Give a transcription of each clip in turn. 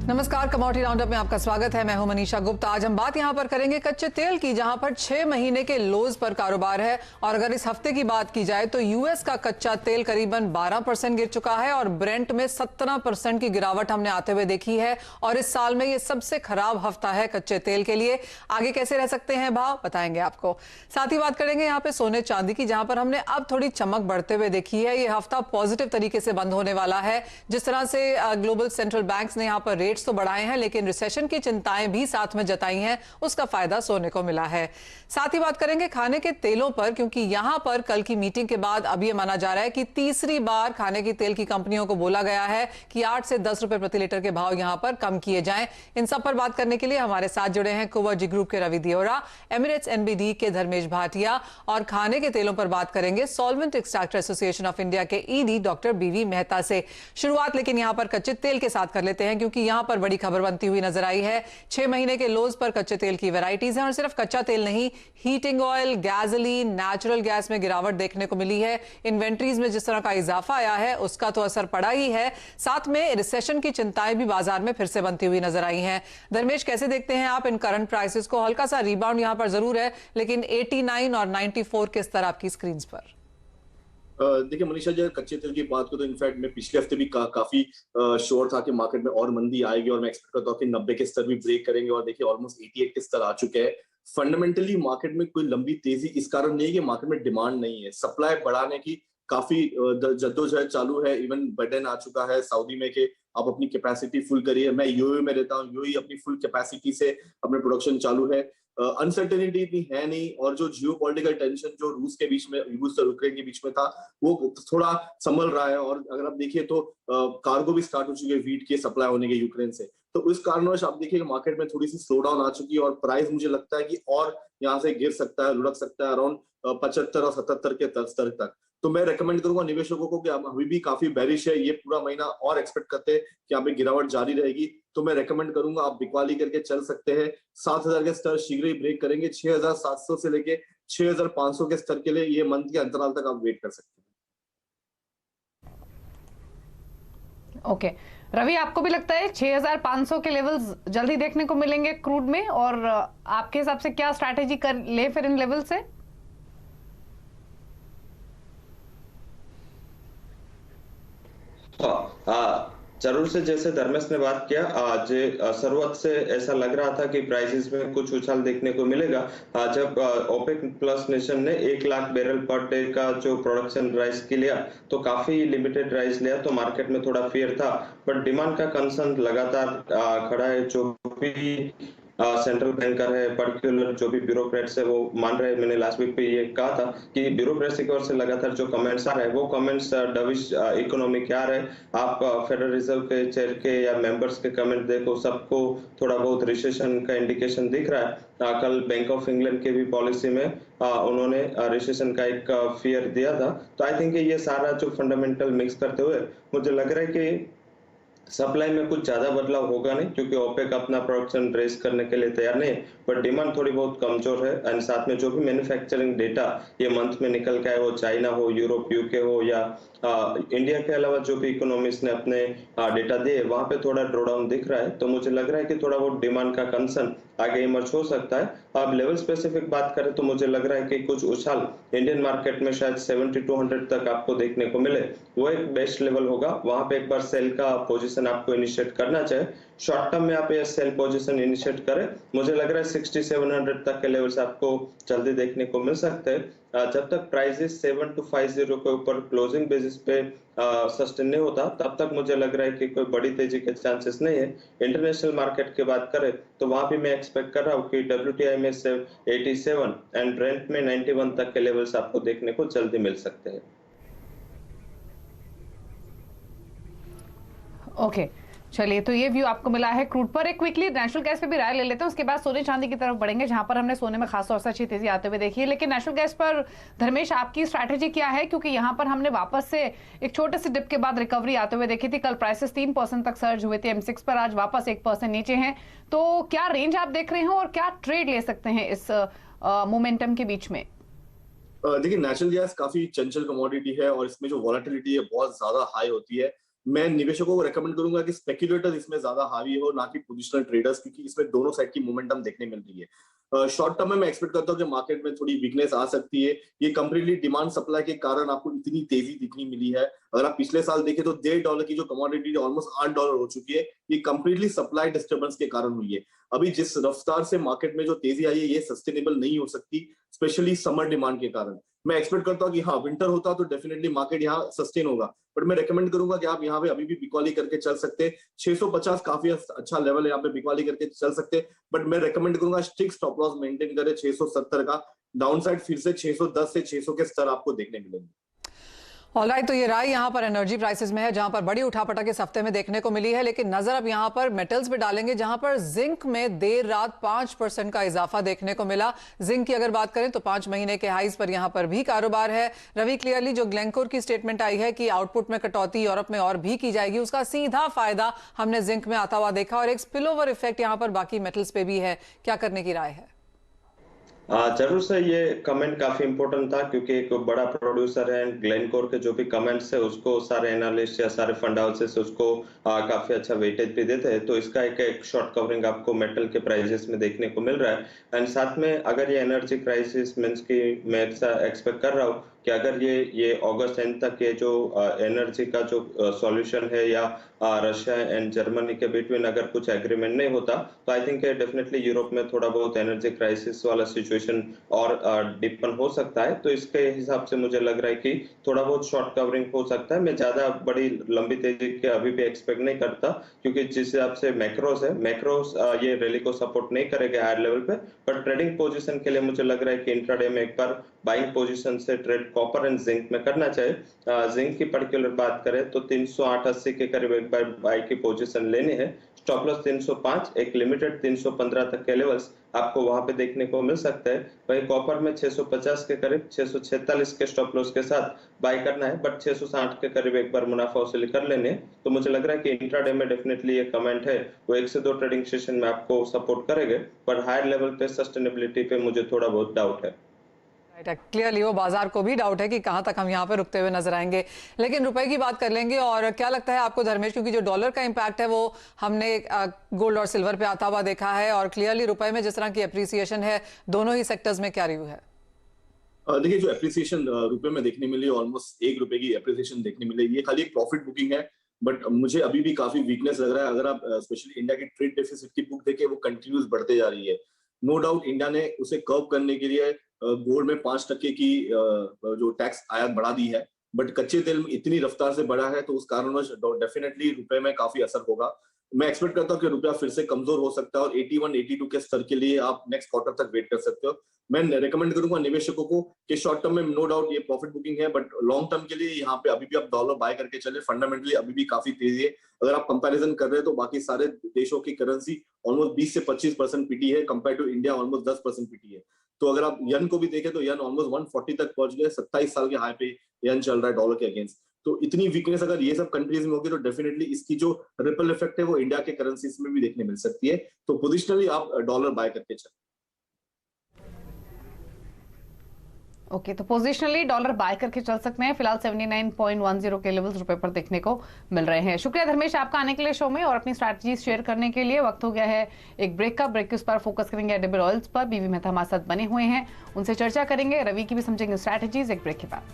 नमस्कार, commodity roundup में आपका स्वागत है। मैं हूं मनीषा गुप्ता। आज हम बात यहां पर करेंगे कच्चे तेल की, जहां पर 6 महीने के लोज पर कारोबार है। और अगर इस हफ्ते की बात की जाए तो यूएस का कच्चा तेल करीबन 12% गिर चुका है और ब्रेंट में 17% की गिरावट हमने आते हुए देखी है। और इस साल में ये सबसे खराब हफ्ता है कच्चे तेल के लिए। आगे कैसे रह सकते हैं भाव, बताएंगे आपको। साथ ही बात करेंगे यहाँ पे सोने चांदी की, जहां पर हमने अब थोड़ी चमक बढ़ते हुए देखी है। ये हफ्ता पॉजिटिव तरीके से बंद होने वाला है। जिस तरह से ग्लोबल सेंट्रल बैंक्स ने यहाँ पर रेट्स तो बढ़ाए हैं, लेकिन रिसेशन की चिंताएं भी साथ में जताई हैं, उसका फायदा सोने को मिला है। साथ ही बात करेंगे खाने के तेलों पर, क्योंकि यहां पर कल की मीटिंग के बाद अब यह माना जा रहा है कि तीसरी बार खाने की तेल की कंपनियों को बोला गया है कि 8 से 10 रुपए प्रति लीटर के भाव यहां पर कम किए जाएं। इन सब पर बात करने के लिए हमारे साथ जुड़े हैं कुवरजी ग्रुप के रवि दियोरा, एमिरेट्स एनबीडी के धर्मेश भाटिया, और खाने के तेलों पर बात करेंगे solvent extractor association of India के ईडी डॉक्टर बीवी मेहता से। शुरुआत लेकिन यहां पर कच्चे तेल के साथ कर लेते हैं, क्योंकि यहां पर बड़ी खबर बनती हुई नजर आई है। 6 महीने के लोज पर कच्चे तेल की वैरायटीज हैं, और सिर्फ कच्चा तेल नहीं, heating oil, gasoline, natural gas में गिरावट देखने को मिली है। इन्वेंट्रीज में जिस तरह का इजाफा आया है उसका तो असर पड़ा ही है, साथ में रिसेशन की चिंताएं भी बाजार में फिर से बनती हुई नजर आई हैं। धर्मेश, कैसे देखते हैं आप इन करंट प्राइसेस को? हल्का सा रिबाउंड यहां पर जरूर है, लेकिन 89 और 94 किस तरह आपकी स्क्रीन पर? देखिए मनीषा जी, कच्चे तेल की बात करो तो इनफैक्ट मैं पिछले हफ्ते भी काफी श्योर था कि मार्केट में और मंदी आएगी, और मैं एक्सपेक्ट करता हूँ कि 90 के स्तर भी ब्रेक करेंगे। और देखिए ऑलमोस्ट 88 के स्तर आ चुके हैं। फंडामेंटली मार्केट में कोई लंबी तेजी इस कारण नहीं है कि मार्केट में डिमांड नहीं है, सप्लाई बढ़ाने की काफी जद्दोजहद चालू है। इवन बाइडेन आ चुका है सऊदी में कि आप अपनी कैपेसिटी फुल करिए। मैं यूएई में रहता हूँ, यूएई अपनी फुल कैपेसिटी से अपने प्रोडक्शन चालू है। अनसर्टेनिटी इतनी है नहीं, और जो जियो पॉलिटिकल टेंशन जो रूस के बीच में, रूस और यूक्रेन के बीच में था, वो थोड़ा संभल रहा है। और अगर आप देखिए तो कार्गो भी स्टार्ट हो चुके हैं वीट के सप्लाई होने के यूक्रेन से। तो इस कारणवश आप देखिए मार्केट में थोड़ी सी स्लो डाउन आ चुकी है, और प्राइस मुझे लगता है कि और यहाँ से गिर सकता है, लुढ़क सकता है अराउंड 75 और 77 के स्तर तक। तो मैं रेकमेंड करूंगा निवेशकों को कि हम अभी भी काफी बेरिश है, ये पूरा महीना और एक्सपेक्ट करते हैं कि यहाँ पे गिरावट जारी रहेगी। तो मैं रेकमेंड करूंगा आप बिकवाली करके चल सकते हैं। 7000 के स्तर शीघ्र ही ब्रेक करेंगे। 6700 से लेके 6500 के स्तर के लिए ये मंथ के अंतराल तक आप वेट कर सकते हैं। ओके रवि, आपको भी लगता है 6500 के लेवल्स जल्दी देखने को मिलेंगे क्रूड में? और आपके हिसाब से क्या स्ट्रैटेजी कर ले फिर इन लेवल से? जरूर से, जैसे धर्मेश ने बात किया, आज शुरुआत से ऐसा लग रहा था कि प्राइसेस में कुछ उछाल देखने को मिलेगा। जब ओपेक प्लस नेशन ने 1 लाख बैरल पर डे का जो प्रोडक्शन राइज के लिया, तो काफी लिमिटेड राइज लिया, तो मार्केट में थोड़ा फियर था। बट डिमांड का कंसर्न लगातार खड़ा है। जो भी सेंट्रल बैंकर है, पर्टिकुलर जो भी ब्यूरोक्रेट्स है, वो मान रहे हैं। मैंने लास्ट वीक पे ये कहा था कि ब्यूरोक्रेसी की ओर से लगातार जो कमेंट्स आ रहे हैं, वो कमेंट्स डविश इकोनॉमी के आ रहे हैं। आप फेडरल रिजर्व के चेयर के या मेंबर्स के कमेंट देखो, सबको थोड़ा बहुत रिसेशन का इंडिकेशन दिख रहा है। कल बैंक ऑफ इंग्लैंड के भी पॉलिसी में उन्होंने रिसेशन का एक फियर दिया था। तो आई थिंक ये सारा जो फंडामेंटल मिक्स करते हुए मुझे लग रहा है कि सप्लाई में कुछ ज्यादा बदलाव होगा नहीं, क्योंकि ओपेक अपना प्रोडक्शन रेस करने के लिए तैयार नहीं है। बट डिमांड थोड़ी बहुत कमजोर है। एंड साथ में जो भी मैन्युफैक्चरिंग डेटा ये मंथ में निकल के आए, वो चाइना हो, यूरोप, यूके हो, या इंडिया के अलावा जो भी इकोनॉमिस्ट ने अपने डेटा दिए, वहां पे थोड़ा ड्रॉडाउन दिख रहा है। तो मुझे लग रहा है कि थोड़ा बहुत डिमांड का कंसर्न आगे इमर्ज हो सकता है। अब लेवल स्पेसिफिक बात करें तो मुझे लग रहा है कि कुछ उछाल इंडियन मार्केट में शायद 7200 तक आपको देखने को मिले, वो एक बेस्ट लेवल होगा। वहां पे एक बार सेल का पोजीशन आपको इनिशिएट करना चाहिए। शॉर्ट टर्म में आप ये सेल पोजीशन इनिशिएट करें, मुझे लग रहा है 6700 तक के लेवल्स आपको जल्दी देखने को मिल सकते हैं। जब तक प्राइसेस 7250 के ऊपर क्लोजिंग बेसिस पे सस्टेन नहीं होता, तब तक मुझे लग रहा है कि कोई बड़ी तेजी के चांसेस नहीं है। इंटरनेशनल मार्केट की बात करें तो वहां भी मैं एक्सपेक्ट कर रहा हूँ कि WTI में 87 एंड ब्रेंट में 91 तक के लेवल्स आपको देखने को जल्दी मिल सकते हैं। ओके चलिए, तो ये व्यू आपको मिला है क्रूड पर। एक क्विकली नेचुरल गैस पे भी राय ले लेते हैं, उसके बाद सोने चांदी की तरफ बढ़ेंगे, जहां पर हमने सोने में खासतौर से अच्छी तेजी आते हुए देखी है। लेकिन नेचुरल गैस पर धर्मेश, आपकी स्ट्रैटेजी क्या है? क्योंकि यहां पर हमने वापस से एक छोटे से डिप के बाद रिकवरी आते हुए देखी थी। कल प्राइसेस 3% तक सर्ज हुए थे M6 पर, आज वापस 1% नीचे हैं। तो क्या रेंज आप देख रहे हैं और क्या ट्रेड ले सकते हैं इस मोमेंटम के बीच में? देखिए नेचुरल गैस काफी चंचल कमोडिटी है, और इसमें जो वॉलेटिलिटी है बहुत ज्यादा हाई होती है। मैं निवेशकों को रेकमेंड करूंगा कि स्पेक्युलेटर्स इसमें ज्यादा हावी हो, ना कि पोजिशनल ट्रेडर्स, क्योंकि इसमें दोनों साइड की मोमेंटम देखने मिल रही है। शॉर्ट टर्म में मैं एक्सपेक्ट करता हूँ कि मार्केट में थोड़ी वीकनेस आ सकती है। ये कंप्लीटली डिमांड सप्लाई के कारण आपको इतनी तेजी दिखनी मिली है। अगर आप पिछले साल देखें तो $1.5 की जो कमोडिटी ऑलमोस्ट $8 हो चुकी है, ये कंप्लीटली सप्लाई डिस्टर्बेंस के कारण हुई है। अभी जिस रफ्तार से मार्केट में जो तेजी आई है, ये सस्टेनेबल नहीं हो सकती, स्पेशली समर डिमांड के कारण। मैं एक्सपेक्ट करता हूँ कि हाँ, विंटर होता तो डेफिनेटली मार्केट यहाँ सस्टेन होगा, बट मैं रेकमेंड करूंगा कि आप यहाँ पे अभी भी बिकवाली करके चल सकते हैं। 650 काफी अच्छा लेवल है, यहाँ पे बिकवाली करके चल सकते हैं, बट मैं रेकमेंड करूंगा स्ट्रिक्ट स्टॉप लॉस मेंटेन करें 670 का। डाउनसाइड फिर से 610 से 600 के स्तर आपको देखने मिलेंगे। ऑलराइट, तो ये राय यहाँ पर एनर्जी प्राइसेस में है, जहां पर बड़ी उठापटक इस हफ्ते में देखने को मिली है। लेकिन नजर अब यहाँ पर मेटल्स पे डालेंगे, जहां पर जिंक में देर रात 5% का इजाफा देखने को मिला। जिंक की अगर बात करें तो 5 महीने के हाईज पर यहाँ पर भी कारोबार है। रवि, क्लियरली जो ग्लेनकोर की स्टेटमेंट आई है कि आउटपुट में कटौती यूरोप में और भी की जाएगी, उसका सीधा फायदा हमने जिंक में आता हुआ देखा, और एक स्पिल ओवर इफेक्ट यहाँ पर बाकी मेटल्स पे भी है। क्या करने की राय है? जरूर से ये कमेंट काफी इंपॉर्टेंट था, क्योंकि एक बड़ा प्रोड्यूसर है एंड ग्लेनकोर के जो भी कमेंट्स है उसको सारे एनालिस्ट या सारे फंड हाउसेस उसको काफी अच्छा वेटेज भी देते हैं। तो इसका एक शॉर्ट कवरिंग आपको मेटल के प्राइसेस में देखने को मिल रहा है। एंड साथ में अगर ये एनर्जी क्राइसिस मींस की मैं ऐसा एक्सपेक्ट कर रहा हूँ कि अगर ये अगस्त एंड तक ये जो एनर्जी का जो सॉल्यूशन है या रशिया एंड जर्मनी के बिटवीन अगर कुछ एग्रीमेंट नहीं होता, तो आई थिंक डेफिनेटली यूरोप में थोड़ा बहुत एनर्जी क्राइसिस वाला सिचुएशन और डिपन हो सकता है। तो इसके हिसाब से मुझे लग रहा है कि थोड़ा बहुत शॉर्ट कवरिंग हो सकता है। मैं ज्यादा बड़ी लंबी तेजी के अभी भी एक्सपेक्ट नहीं करता, क्योंकि जिस हिसाब से मैक्रोस ये रैली को सपोर्ट नहीं करेगा हायर लेवल पे। पर ट्रेडिंग पोजीशन के लिए मुझे लग रहा है कि इंट्राडे में एक बार बाइंग पोजीशन से ट्रेड कॉपर एंड जिंक में करना चाहिए। जिंक की पर्टिकुलर बात करें तो 308.80 के करीब एक बार बाई की पोजीशन लेनी है। स्टॉप लॉस 305, एक लिमिटेड 315 तक के लेवल्स आपको वहां पे देखने को मिल सकता है। वहीं कॉपर में 650 के करीब 646 के स्टॉप लॉस के साथ बाय करना है, बट 660 के करीब एक बार मुनाफा वसूली कर लेने। तो मुझे लग रहा है कि इंट्राडे में डेफिनेटली ये कमेंट है वो 1 से 2 ट्रेडिंग सेशन में आपको सपोर्ट करेंगे, पर हायर लेवल पे सस्टेनेबिलिटी पे मुझे थोड़ा बहुत डाउट है। क्लियरली वो बाजार को भी डाउट है कि कहां तक हम यहाँ पे रुकते हुए नजर आएंगे। लेकिन रुपए की बात कर लेंगे, और क्या लगता है आपको धर्मेश, क्योंकि जो डॉलर का इंपैक्ट है वो हमने गोल्ड और सिल्वर पे आता हुआ देखा है, और क्लियरली रुपए में जिस तरह की एप्रिसिएशन है, दोनों ही सेक्टर्स में क्या रिव्यू है? देखिए, जो एप्रिसिएशन रुपए में देखने मिली, ऑलमोस्ट ₹1 की एप्रिसिएशन देखने मिली, ये खाली एक प्रॉफिट बुकिंग है, बट मुझे अभी भी काफी वीकनेस लग रहा है। अगर आप स्पेशली इंडिया की ट्रेड डेफिसिट की बुक देखें, वो कंटिन्यूस बढ़ते जा रही है। नो डाउट इंडिया ने उसे कर्व करने के लिए गोल्ड में 5% की जो टैक्स आयात बढ़ा दी है, बट कच्चे तेल में इतनी रफ्तार से बढ़ा है, तो उस कारणवश डेफिनेटली रुपए में काफी असर होगा। मैं एक्सपेक्ट करता हूँ कि रुपया फिर से कमजोर हो सकता है, और 81, 82 के स्तर के लिए आप नेक्स्ट क्वार्टर तक वेट कर सकते हो। मैं रेकमेंड करूंगा निवेशकों को कि शॉर्ट टर्म में नो डाउट ये प्रॉफिट बुकिंग है, बट लॉन्ग टर्म के लिए यहाँ पे अभी भी आप डॉलर बाय करके चले। फंडामेंटली अभी भी काफी तेजी है। अगर आप कंपैरिजन कर रहे हैं तो बाकी सारे देशों की करेंसी ऑलमोस्ट 20 से 25% पीटी है, compare to India almost 10% PT है। तो अगर आप यन को भी देखें तो यन ऑलमोस्ट 140 तक पहुंच गए। 27 साल के हाई पे यन चल रहा है डॉलर के अगेंस्ट। तो इतनी वीकनेस अगर ये सब कंट्रीज में होगी, तो डेफिनेटली इसकी जो रिपल इफेक्ट है वो इंडिया के करेंसीज में भी देखने मिल सकती है। तो पोजिशनली आप डॉलर बाय करके चलें। ओके, तो पोजिशनली डॉलर बाय करके चल सकते हैं। फिलहाल 79.10 के लेवल्स रुपए पर देखने को मिल रहे हैं। शुक्रिया धर्मेश आपका आने के लिए शो में और अपनी स्ट्रैटेजीज शेयर करने के लिए। वक्त हो गया है एक ब्रेक का। ब्रेक के उस पर फोकस करेंगे एडिबल ऑयल्स पर। बीवी मेहता हमारे साथ बने हुए हैं, उनसे चर्चा करेंगे। रवि की भी समझेंगे स्ट्रैटेजीज एक ब्रेक के बाद।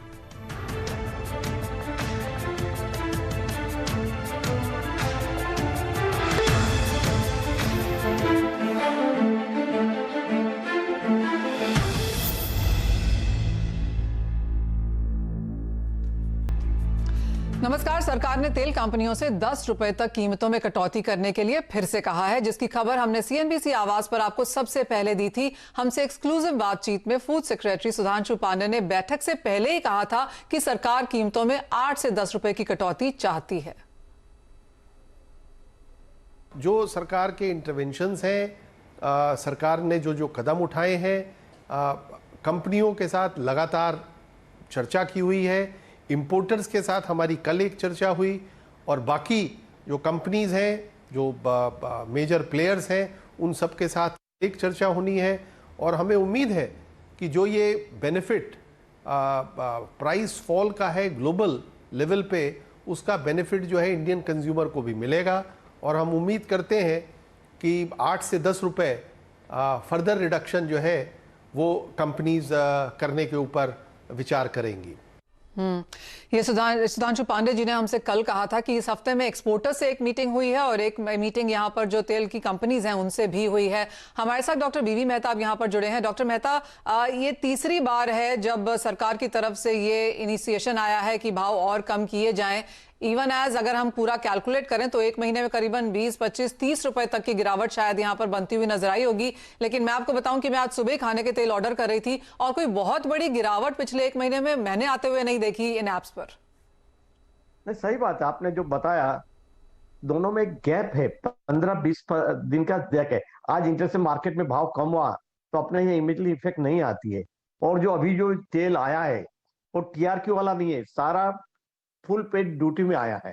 नमस्कार। सरकार ने तेल कंपनियों से ₹10 तक कीमतों में कटौती करने के लिए फिर से कहा है, जिसकी खबर हमने CNBC आवाज पर आपको सबसे पहले दी थी। हमसे एक्सक्लूसिव बातचीत में फूड सेक्रेटरी सुधांशु पांडे ने बैठक से पहले ही कहा था कि सरकार कीमतों में 8 से 10 रुपए की कटौती चाहती है। जो सरकार के इंटरवेंशंस हैं, सरकार ने जो कदम उठाए हैं, कंपनियों के साथ लगातार चर्चा की हुई है। इंपोर्टर्स के साथ हमारी कल एक चर्चा हुई, और बाकी जो कंपनीज हैं, जो मेजर प्लेयर्स हैं, उन सब के साथ एक चर्चा होनी है। और हमें उम्मीद है कि जो ये बेनिफिट प्राइस फॉल का है ग्लोबल लेवल पे, उसका बेनिफिट जो है इंडियन कंज्यूमर को भी मिलेगा। और हम उम्मीद करते हैं कि 8 से 10 रुपए फर्दर रिडक्शन जो है वो कंपनीज करने के ऊपर विचार करेंगी। ये सुधांशु पांडे जी ने हमसे कल कहा था कि इस हफ्ते में एक्सपोर्टर से एक मीटिंग हुई है और एक मीटिंग यहाँ पर जो तेल की कंपनीज हैं उनसे भी हुई है। हमारे साथ डॉक्टर बीवी मेहता अब यहाँ पर जुड़े हैं। डॉक्टर मेहता, ये तीसरी बार है जब सरकार की तरफ से ये इनिशिएशन आया है कि भाव और कम किए जाएं। इवन एज अगर हम पूरा कैलकुलेट करें तो एक महीने में करीबन 20, 25, 30 रुपए तक की गिरावट शायद यहाँ पर बनती हुई नजर आई होगी। लेकिन मैं आपको बताऊं कि मैं आज सुबह खाने के तेल ऑर्डर कर रही थी और कोई बहुत बड़ी गिरावट पिछले एक महीने में मैंने आते हुए नहीं देखी इन एप्स पर। नहीं, सही बात है, आपने जो बताया दोनों में गैप है, 15-20 दिन का गैप है। आज इंटरेस्ट मार्केट में भाव कम हुआ तो अपने ये इमीडिएटली इफेक्ट नहीं आती है। और जो अभी जो तेल आया है वो टीआरक्यू वाला नहीं है, सारा फुल पेड ड्यूटी में आया है।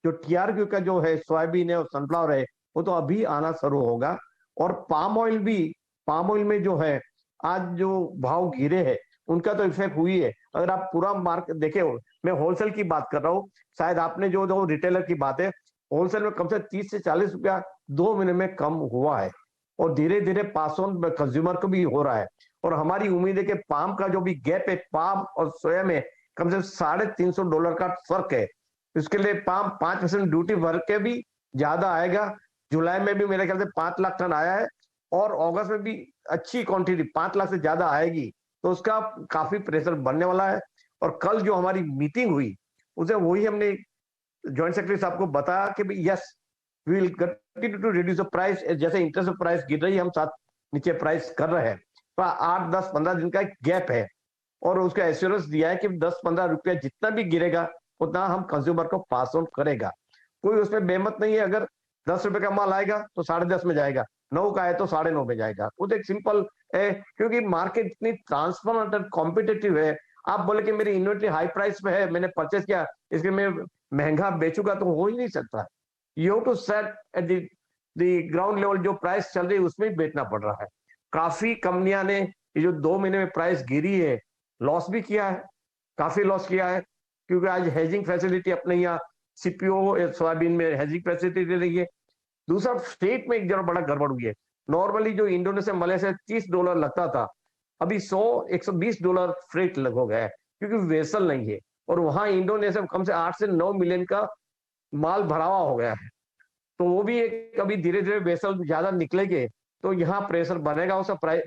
जो टीआरक्यू का जो है सोयाबीन है और सनफ्लावर है वो तो अभी आना शुरू होगा। और पाम ऑयल में जो है आज जो भाव गिरे हैं उनका तो इफेक्ट हुई है। अगर आप पूरा मार्केट देखे, मैं होलसेल की बात कर रहा हूँ, शायद आपने जो रिटेलर की बात है, होलसेल में कम से 30 से 40 रुपया 2 महीने में कम हुआ है और धीरे धीरे पास ऑन कंज्यूमर को भी हो रहा है। और हमारी उम्मीद है कि पाम का जो भी गैप है, पाम और सोया में कम से $350 का फर्क है। इसके लिए पाम 5% ड्यूटी भर के भी ज्यादा आएगा। जुलाई में भी मेरे ख्याल से 5 लाख टन आया है और अगस्त में भी अच्छी क्वांटिटी 5 लाख से ज्यादा आएगी, तो उसका काफी प्रेशर बनने वाला है। और कल जो हमारी मीटिंग हुई उसे वही हमने जॉइंट सेक्रेटरी साहब को बताया कि yes we will continue to reduce the price. जैसे इंटरेस्ट प्राइस गिर रही है हम साथ नीचे प्राइस कर रहे हैं, तो 8, 10, 15 दिन का एक गैप है और उसका एश्योरेंस दिया है कि 10-15 रुपया जितना भी गिरेगा उतना हम कंज्यूमर को पास ऑन करेगा। कोई उसमें बेमत नहीं है। अगर 10 रुपए का माल आएगा तो 10.5 में जाएगा, 9 का है तो 9.5 में जाएगा। वो तो एक सिंपल है, क्योंकि मार्केट इतनी ट्रांसपेरेंट और कॉम्पिटिटिव है। आप बोले कि मेरी इन्वेंट्री हाई प्राइस पे है, मैंने परचेज किया, इसलिए मैं महंगा बेचूंगा, तो हो ही नहीं सकता। You have to set at the ground level, जो प्राइस चल रही है उसमें ही बेचना पड़ रहा है। काफी कंपनियां ने ये जो 2 महीने में प्राइस गिरी है लॉस भी किया है, काफी लॉस किया है, क्योंकि आज हेजिंग फैसिलिटी अपने यहाँ सीपीओ सोयाबीन में हेजिंग फैसिलिटी दे रही है। दूसरा, फ्रेट में एक जरा बड़ा गड़बड़ हुई है। नॉर्मली जो इंडोनेशिया मलेशिया $30 लगता था, अभी $100-120 फ्रेट लग हो गया है, क्योंकि वेसल नहीं है। और वहां इंडोनेशिया में कम से 8 से 9 मिलियन का माल भरावा हो गया है, तो वो भी एक अभी धीरे धीरे वेसल ज्यादा निकलेंगे तो यहाँ प्रेशर बनेगा उसका प्राइस,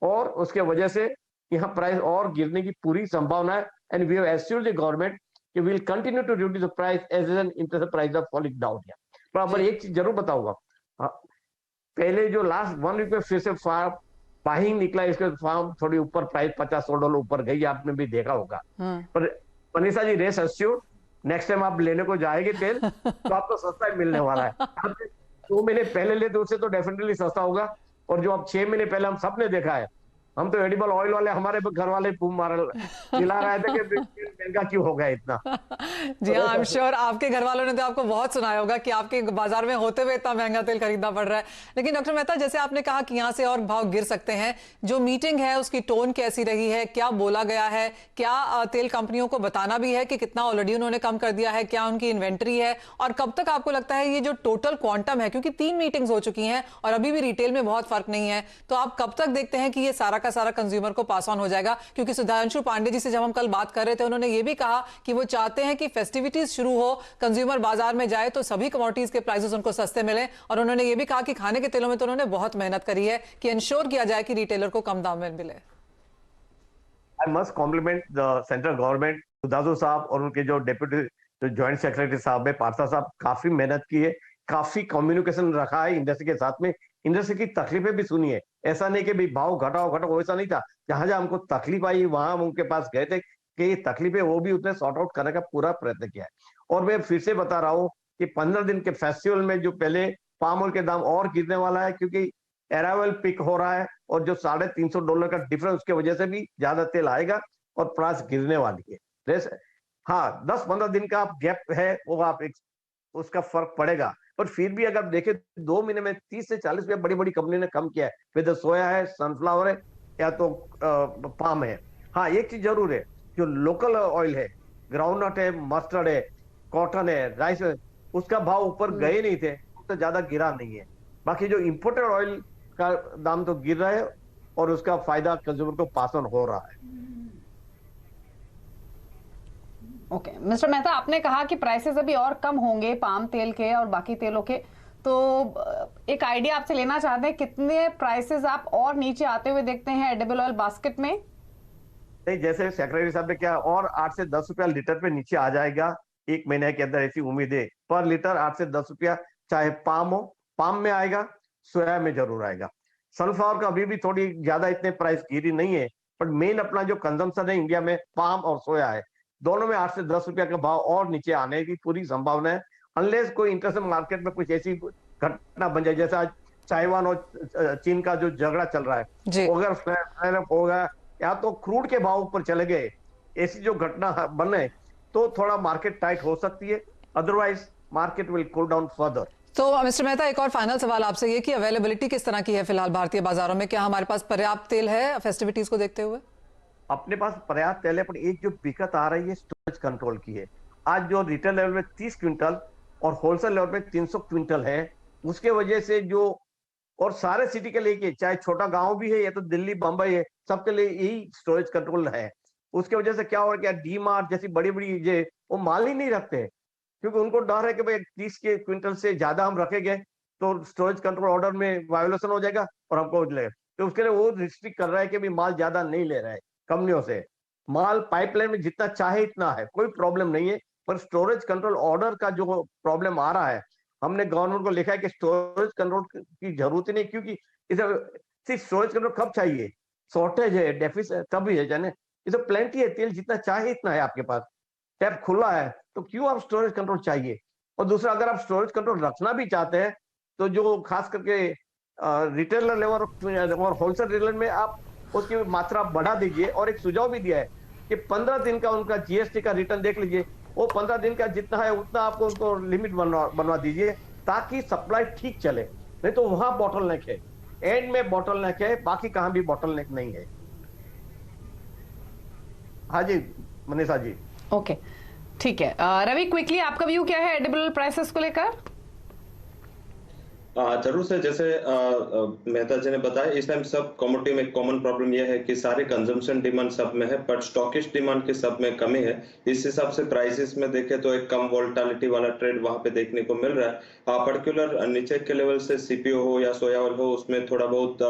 और उसके वजह से यहाँ प्राइस और गिरने की पूरी संभावना है। And we have assured the government कि we will continue to reduce the price as an interest price of falling down. पर अब एक चीज जरूर बताऊंगा, पहले जो लास्ट 1 वीक में फिर से बाइंग निकला, इसके फार्म थोड़ी ऊपर प्राइस $50-100 ऊपर गई, आपने भी देखा होगा। पर Manisha ji, rest assured, next time आप लेने को जाएंगे तेल तो आपको सस्ता ही मिलने वाला है। आप 2 महीने पहले लेते उससे तो डेफिनेटली सस्ता होगा। और जो अब 6 महीने पहले हम सबने देखा है, हम तो एडिबल ऑयल वाले, हमारे घर वाले चिल्ला रहे थे कि महंगा क्यों हो गया इतना। जी हाँ, आई एम श्योर आपके घर वालों ने तो आपको बहुत सुनाया होगा कि आपके बाजार में होते हुए इतना महंगा तेल खरीदना पड़ रहा है। लेकिन डॉक्टर मेहता, जैसे आपने कहा कि यहाँ से और भाव गिर सकते हैं, जो मीटिंग है उसकी टोन कैसी रही है, क्या बोला गया है, क्या तेल कंपनियों को बताना भी है कि कितना ऑलरेडी उन्होंने कम कर दिया है, क्या उनकी इन्वेंट्री है, और कब तक आपको लगता है ये जो टोटल क्वांटम है, क्योंकि 3 मीटिंग्स हो चुकी हैं और अभी भी रिटेल में बहुत फर्क नहीं है, तो आप कब तक देखते हैं कि ये सारा का सारा कंज्यूमर को पास ऑन हो जाएगा? क्योंकि सुधांशु पांडे जी से जब हम कल बात कर रहे थे, उन्होंने ये भी कहा कि वो चाहते हैं कि फेस्टिविटीज शुरू हो, कंज्यूमर बाजार में जाए तो सभी कमोडिटीज के प्राइसेस उनको सस्ते मिले। और उन्होंने ये भी कहा कि खाने के तेलों में तो उन्होंने बहुत मेहनत करी है कि इंश्योर किया जाए कि रिटेलर को कम दाम में मिले। I must compliment the central government, Sudhanshu साहब और उनके जो डेप्यूटी जो ज्वाइंट सेक्रेटरी साहब है, पार्था साहब, काफी मेहनत की है, काफी कम्युनिकेशन रखा है इंडस्ट्री के साथ में, इंडस्ट्री की तकलीफें भी सुनी है। ऐसा नहीं कि भाई भाव घटाओ, ऐसा नहीं था। जहां जहां हमको तकलीफ आई वहां हम उनके पास गए थे कि ये तकलीफें वो भी उसने सॉर्ट आउट करने का पूरा प्रयत्न किया है। और मैं फिर से बता रहा हूँ कि 15 दिन के फेस्टिवल में जो पहले पाम ऑयल के दाम और गिरने वाला है, क्योंकि अराइवल पिक हो रहा है और जो $350 का डिफरेंस, उसके वजह से भी ज्यादा तेल आएगा और प्राइस गिरने वाली है। हाँ, 10-15 दिन का गैप है, वो आप उसका फर्क पड़ेगा। पर फिर भी अगर देखें 2 महीने में 30 से 40 रुपया बड़ी बड़ी कंपनी ने कम किया है, फिर सोया है, सनफ्लावर है या तो पाम है। हाँ, एक चीज जरूर है, जो लोकल ऑयल है, ग्राउंडनट है, मस्टर्ड है, कॉटन है, राइस है, उसका भाव ऊपर गए नहीं थे तो ज्यादा गिरा नहीं है। बाकी जो इंपोर्टेड ऑयल का दाम तो गिर रहा है और उसका फायदा कंज्यूमर को पास ऑन हो रहा है। ओके मिस्टर मेहता, आपने कहा कि प्राइसेस अभी और कम होंगे पाम तेल के और बाकी तेलों के, तो एक आइडिया आपसे लेना चाहते हैं कितने प्राइसेस आप और नीचे आते हुए देखते हैं एडिबल ऑयल बास्केट में? नहीं, जैसे सेक्रेटरी साहब ने क्या और 8 से 10 रुपया लीटर पे नीचे आ जाएगा 1 महीने के अंदर, ऐसी उम्मीद है। पर लीटर 8 से 10 रुपया, चाहे पाम हो, पाम में आएगा, सोया में जरूर आएगा। सनफ्लावर का अभी भी थोड़ी ज्यादा इतने प्राइस गिरी नहीं है, बट मेन अपना जो कंजम्पशन है इंडिया में पाम और सोया है, दोनों में 8 से 10 रुपया का भाव और नीचे आने की पूरी संभावना है, अनलेस कोई इंटरनेशनल मार्केट में कुछ ऐसी घटना बन जाए जैसे आज ताइवान और चीन का जो झगड़ा चल रहा है, अगर फ्लेयर अप होगा या तो क्रूड के भाव ऊपर चले गए, ऐसी जो घटना बने तो थोड़ा मार्केट टाइट हो सकती है, otherwise market will cool down further. तो मिस्टर मेहता, एक और फाइनल सवाल आपसे ये कि अवेलेबिलिटी किस तरह की है फिलहाल भारतीय बाजारों में? क्या हमारे पास पर्याप्त तेल है फेस्टिविटीज को देखते हुए? अपने पास पर्याप्त तेल है, पर एक जो दिक्कत आ रही है स्टोरेज कंट्रोल की है। आज जो रिटेल लेवल में 30 क्विंटल और होलसेल लेवल में 300 क्विंटल है, उसके वजह से जो, और सारे सिटी के लिए, चाहे छोटा गांव भी है या तो दिल्ली बंबई है, सबके लिए यही स्टोरेज कंट्रोल है। उसके वजह से क्या हो रहा है, डी मार्ट जैसी बड़ी बड़ी चीजें वो माल ही नहीं रखते, क्योंकि उनको डर है कि भाई 30 के क्विंटल से ज्यादा हम रखेंगे तो स्टोरेज कंट्रोल ऑर्डर में वायोलेशन हो जाएगा और हमको ले, तो उसके लिए वो रिस्ट्रिक्ट कर रहा है कि भाई माल ज्यादा नहीं ले रहा है कंपनियों से। माल पाइपलाइन में जितना चाहे इतना है, कोई प्रॉब्लम नहीं है, पर स्टोरेज कंट्रोल ऑर्डर का जो प्रॉब्लम आ रहा है, हमने गवर्नमेंट को लिखा है कि स्टोरेज कंट्रोल की जरूरत ही नहीं, क्योंकि इसे स्टोरेज कंट्रोल कब चाहिए, शॉर्टेज है, डेफिसिट तभी है, जाने ये तो प्लेंटी है, तेल जितना चाहे इतना है आपके पास, टैप खुला है, तो क्यों आप स्टोरेज कंट्रोल चाहिए। और दूसरा, अगर आप स्टोरेज कंट्रोल रखना भी चाहते हैं तो जो खास करके रिटेलर लेवल और होलसेल रिटेलर में आप उसकी मात्रा बढ़ा दीजिए। और एक सुझाव भी दिया है कि 15 दिन का उनका जीएसटी का रिटर्न देख लीजिए, वो 15 दिन का जितना है उतना आपको उनको लिमिट बनवा दीजिए, ताकि सप्लाई ठीक चले, नहीं तो वहां बॉटलनेक है, एंड में बॉटलनेक है, बाकी कहां भी बॉटलनेक नहीं है। हाँ जी मनीषा जी। ओके ठीक है, रवि क्विकली आपका व्यू क्या है एडिबल प्राइसेस को लेकर? जरूर से, जैसे मेहता जी ने बताया, इस टाइम सब कमोडिटी में कॉमन प्रॉब्लम यह है कि सारे कंजम्पशन डिमांड सब में है, बट स्टॉकिश डिमांड की सब में कमी है। इस हिसाब से प्राइसेस में देखें तो एक कम वोलेटिलिटी वाला ट्रेड वहां पे देखने को मिल रहा है। पर्टिकुलर नीचे के लेवल से सीपीओ हो या सोया ऑयल हो, उसमें थोड़ा बहुत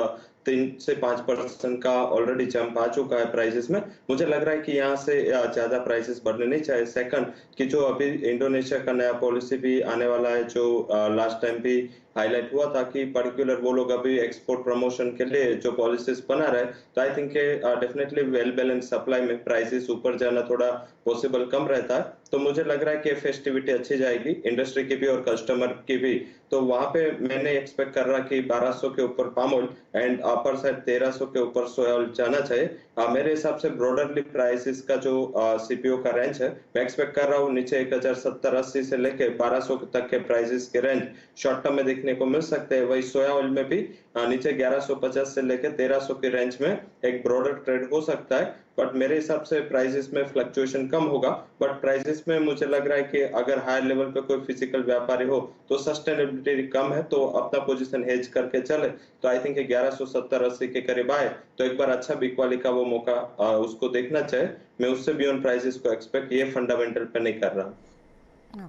3 से 5% का ऑलरेडी जंप आ चुका है प्राइसेस में। मुझे लग रहा है कि यहाँ से ज्यादा प्राइसेस बढ़ने नहीं चाहिए। सेकंड, कि जो अभी इंडोनेशिया का नया पॉलिसी भी आने वाला है, जो लास्ट टाइम भी हाईलाइट हुआ था कि पर्टिकुलर वो लोग अभी एक्सपोर्ट प्रमोशन के लिए जो पॉलिसीज बना रहे, तो I think definitely well balance supply में प्राइसेस ऊपर जाना थोड़ा पॉसिबल कम रहता है। तो मुझे लग रहा है कि फेस्टिविटी अच्छी जाएगी इंडस्ट्री की भी और कस्टमर की भी। तो वहां पे मैंने एक्सपेक्ट कर रहा कि 1200 के ऊपर palm oil and upper side 1300 के ऊपर सोया ऑयल जाना चाहिए। मेरे हिसाब से ब्रॉडरली प्राइसेस का जो सीपीओ का रेंज है, मैं एक्सपेक्ट कर रहा हूँ नीचे 1070-80 से लेके 1200 तक के प्राइसेस के रेंज शॉर्ट टर्म में देखने को मिल सकते हैं। वही सोया ऑयल में भी नीचे 1150 से लेके 1300 के रेंज में एक ब्रॉडर ट्रेड हो सकता है, बट मेरे हिसाब से प्राइसेस में फ्लक्चुएशन कम होगा। बट प्राइसेस में मुझे लग रहा है कि अगर हायर लेवल पे कोई फिजिकल व्यापारी हो तो सस्टेनेबिलिटी कम है, तो अपना पोजीशन हेज करके चले, तो आई थिंक 1170-80 के करीब आए तो एक बार अच्छा बिक वाली का वो मौका उसको देखना चाहिए। मैं उससे बियॉन्ड प्राइसेस को एक्सपेक्ट ये फंडामेंटल पे नहीं कर रहा।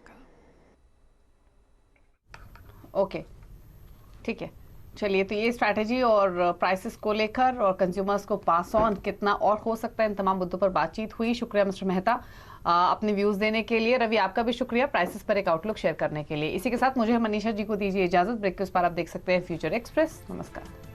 ओके ठीक है, चलिए, तो ये स्ट्रैटेजी और प्राइसेस को लेकर और कंज्यूमर्स को पास ऑन कितना और हो सकता है, इन तमाम मुद्दों पर बातचीत हुई। शुक्रिया मिस्टर मेहता अपने व्यूज देने के लिए। रवि आपका भी शुक्रिया प्राइसेस पर एक आउटलुक शेयर करने के लिए। इसी के साथ मुझे मनीषा जी को दीजिए इजाजत। ब्रेक के उस पर आप देख सकते हैं फ्यूचर एक्सप्रेस। नमस्कार।